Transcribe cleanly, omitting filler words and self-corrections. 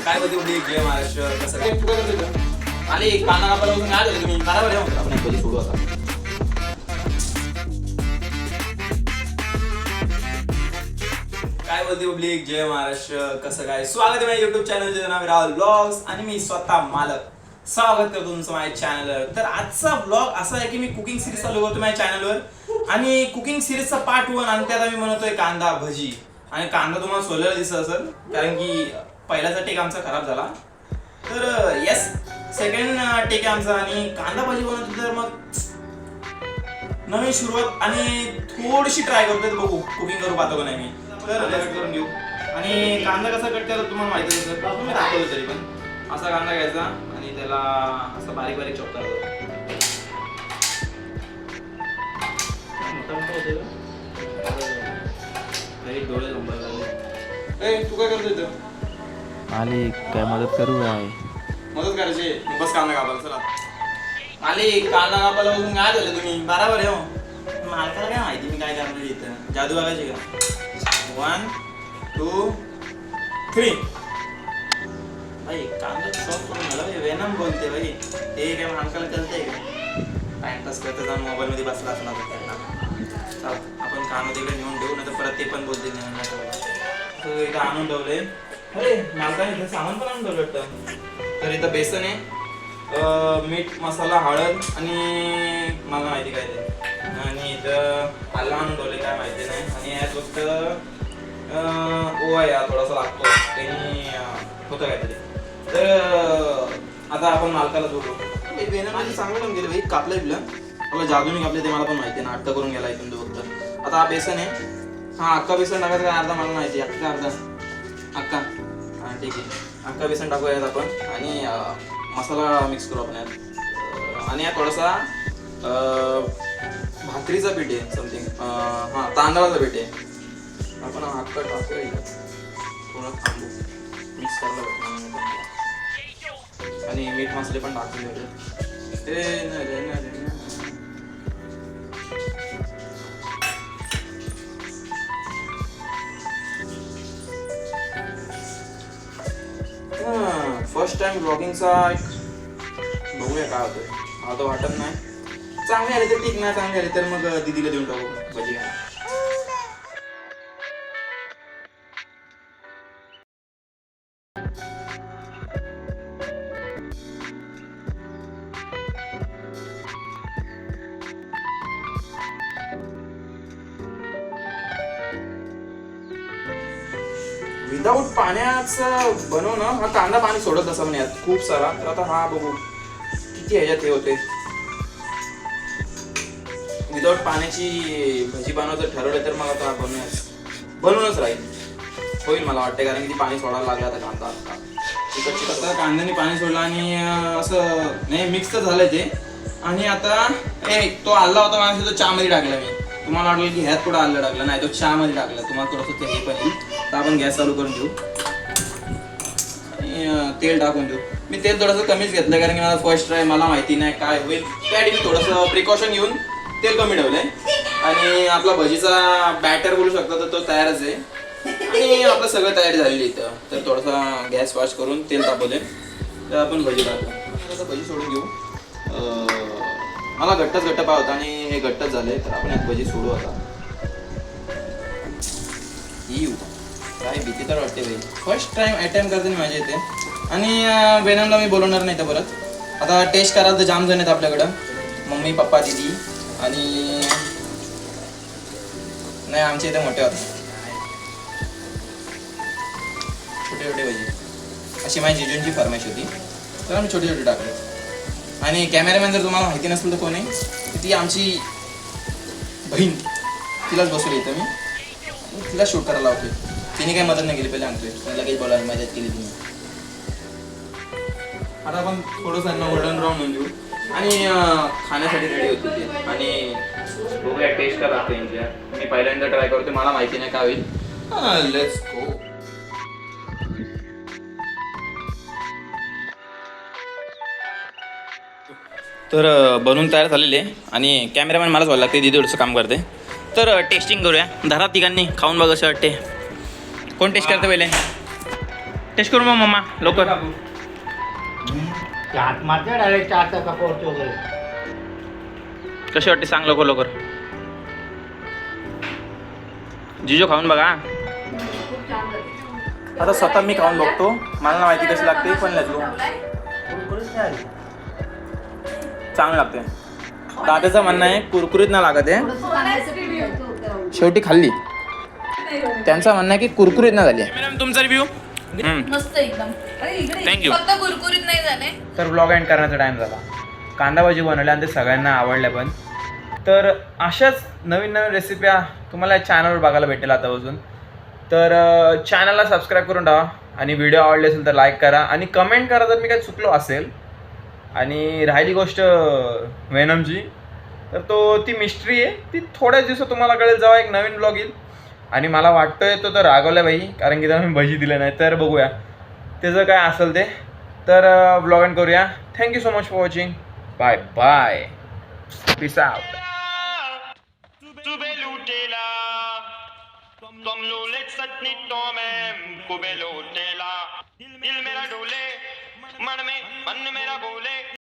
काय बोलते बोलली जय महाराष्ट्र कसं काय पुढे करतो आले काना कापायला बघून काय झालं तुम्ही बरोबर आहे आपण एक सोडू आता काय बोलते पब्लिक जय महाराष्ट्र कसं काय स्वागत आहे माझ्या YouTube चॅनलचे नाव राहुल ब्लॉग्स आणि मी स्वतः मालक स्वागत करतो तुमचं माझ्या चॅनलवर. तर आजचा ब्लॉग असा आहे की मी कुकिंग सिरीज चालू करतो माझ्या चॅनलवर आणि कुकिंग सिरीजचा पार्ट 1 आणि त्यात आम्ही बनवतोय कांदा भजी. आणि कांदा तुम्हाला सोललेला दिसत असेल कारण की पहिलाचा टेक आमचा खराब झाला. तर येस सेकंड टेक आहे आमचा आणि कांदा भजी बनवतो तर मग नवीन सुरुवात आणि थोडीशी ट्राय करतोय बघू कुकिंग करू पाहतो का नाही मी. तर कट करून घेऊ आणि कांदा कसा कट करायचा तुम्हाला माहिती आहे सर मी दाखवतो तरी पण असा कांदा घ्यायचा आणि त्याला असं बारीक बारीक चॉप करायचं. मोठा मोठा होते डोळे झोंबायला लागले. ए तू काय करतो इथं आले काय मदत करू काय मदत करायची बस कांदा कापायला चला. आले कांदा कापायला बघून काय झालं तुम्ही बरोबर आहे हो मालकाला काय माहिती मी काय करणार इथं जादू बघायची का. 1 2 3 भाई कांदा चॉप करून मला वेनम बोलते भाई हे काय मालकाला कळतंय का टाइमपास करता जाऊन मोबाईल मध्ये बसला असणार त्यांना. आपण कांदा तिकडे नेऊन ठेवू नाही तर परत ते पण बोलते नेऊन तर इथं आणून ठेवले. अरे मालकाने इथं सामान पण आणून ठेवलं वाटतं. तर इथं बेसन आहे मीठ मसाला हळद आणि मला माहिती काय ते आणि इथं आलं आणून ठेवले काय माहिती नाही आणि यात फक्त ओवा या थोडासा लागतो त्यांनी होतं काहीतरी. तर आता आपण मालकाला जोडू माझी चांगलं पण गेलं भाई कापलं बिलं मला जादूने कापले ते मला पण माहिती आहे नाटक करून गेला इथून तो फक्त. आता हा बेसन आहे हा अख्खा बेसन टाकायचं काय अर्धा मला माहिती आहे अर्धा अख्खा हां ठीक आहे अख्खा बेसन टाकूयात आपण आणि मसाला मिक्स करू आपण यात आणि यात थोडासा भाकरीचा पीठ आहे समथिंग हां तांदळाचा पीठ आहे आपण अख्खा टाकूया थोडं थांबू मिक्स करायला आणि मीठ मसाले पण टाकून फर्स्ट टाइम ब्लॉगिंगचा एक बघूया काय होतोय मला तर वाटत नाही चांगले आले तर ठीक नाही चांगले आले तर मग दीदीला देऊन टाकू भजी. विदाऊट पाण्याचं बनवणं हा कांदा पाणी सोडत असा म्हणे यात खूप सारा. तर आता हा बघू किती ह्याच्यात हे होते. विदाऊट पाण्याची भजी बनवायचं ठरवलं तर मग आता बनवूनच राहील होईल मला वाटतं कारण की ती पाणी सोडायला लागला आता कांदा तिकडची आता कांद्याने पाणी सोडलं आणि असं नाही मिक्स तर झालं ते. आणि आता तो आल्ला होता माझ्या तो चहामध्ये टाकला मी तुम्हाला वाटलं की ह्यात कुठं आलं टाकलं नाही तो चहामध्ये टाकला तुम्हाला थोडंसं ते हे पण येईल. तर आपण गॅस चालू करून देऊ आणि तेल टाकून देऊ. मी तेल थोडंसं कमीच घेतलं कारण की मला फर्स्ट ट्राय मला माहिती नाही काय होईल त्यासाठी मी थोडंसं प्रिकॉशन घेऊन तेल कमी ठेवलंय. आणि आपला भजीचा बॅटर बोलू शकतो तर तो तयारच आहे आणि आपलं सगळं तयारी झालेली इथं. तर थोडासा गॅस वॉश करून तेल तापवले तर आपण भजी टाकू तसं भजी सोडून घेऊ. मला घट्टच घट्ट पाव होता आणि हे घट्टच झाले तर आपण एक भजी सोडू आता. येऊ काय भीती तर वाटते भाई फर्स्ट टाइम अटेम्प्ट करते मी माझ्या इथे. आणि वेनमला मी बोलवणार नाही तर परत आता टेस्ट करायला तर जाम जण आहेत आपल्याकडं मम्मी पप्पा दीदी आणि नाही आमच्या इथे मोठे होते छोटे छोटे भजी अशी माझी जिजूंची फरमाईश होती तर आम्ही छोटे छोटे टाकले. आणि कॅमेरामॅन जर तुम्हाला माहिती नसेल तर कोण आहे ती आमची बहीण तिलाच बसवली इथं मी तिला शूट करायला लावतोय. तिने काही मदत नाही केली पहिले आणतोय मला लगेच बोलायला मदत केली तुम्ही. आता आपण थोडंसं गोल्डन ब्राऊन होऊन देऊ आणि खाण्यासाठी रेडी होतो ते आणि बघूया टेस्ट करा त्यांच्या मी पहिल्यांदा ट्राय करतो मला माहिती नाही काय होईल. Let's go. तर बनवून तयार झालेले आणि कॅमेरामॅन मलाच व्हायला लागते दीदी थोडंसं काम करते. तर टेस्टिंग करूया धरा तिघांनी खाऊन बघ असं वाटते. कोण टेस्ट करते पहिले टेस्ट करू मग मम्मा लवकर. हात मारते डायरेक्ट चहाच्या कपावरती वगैरे. कशी वाटते सांग लवकर लवकर. जिजो खाऊन बघा. आता स्वतः मी खाऊन बघतो. मला ना माहिती कशी लागते पण लागलो. चांगलं लागते. दादाचं म्हणणं आहे कुरकुरीत ना लागत आहे. शेवटी खाल्ली. त्यांचं म्हणणं आहे की कुरकुरीत ना झाली. मॅडम तुमचा रिव्ह्यू. मस्त एकदम. थँक्यू. फक्त कुरकुरीत नाही झाले. तर व्लॉग एंड करण्याचा टाइम झाला. कांदा भाजी बनवल्या आणि ते सगळ्यांना आवडल्या पण. तर अशाच नवीन नवीन रेसिप्या तुम्हाला या चॅनलवर बघायला भेटेल आतापासून. तर चॅनलला सबस्क्राईब करून टाका आणि व्हिडिओ आवडले असेल तर लाईक करा आणि कमेंट करा जर मी काही चुकलो असेल. आणि राहिली गोष्ट वेनमची तर ती मिस्ट्री आहे. ती थोड्याच दिवसात तुम्हाला कळेल जेव्हा एक नवीन ब्लॉग येईल. आणि मला वाटतोय तो तर रागवला बाई कारण की त्याला मी भजी दिले नाही. तर बघूया त्याचं काय असेल ते. तर ब्लॉग एंड करूया. Thank you so much for watching. Bye bye. Peace out. तुम लोले सटनी तो मैं कुबे लोटेला दिल मेरा डोले मन में मन मेरा बोले.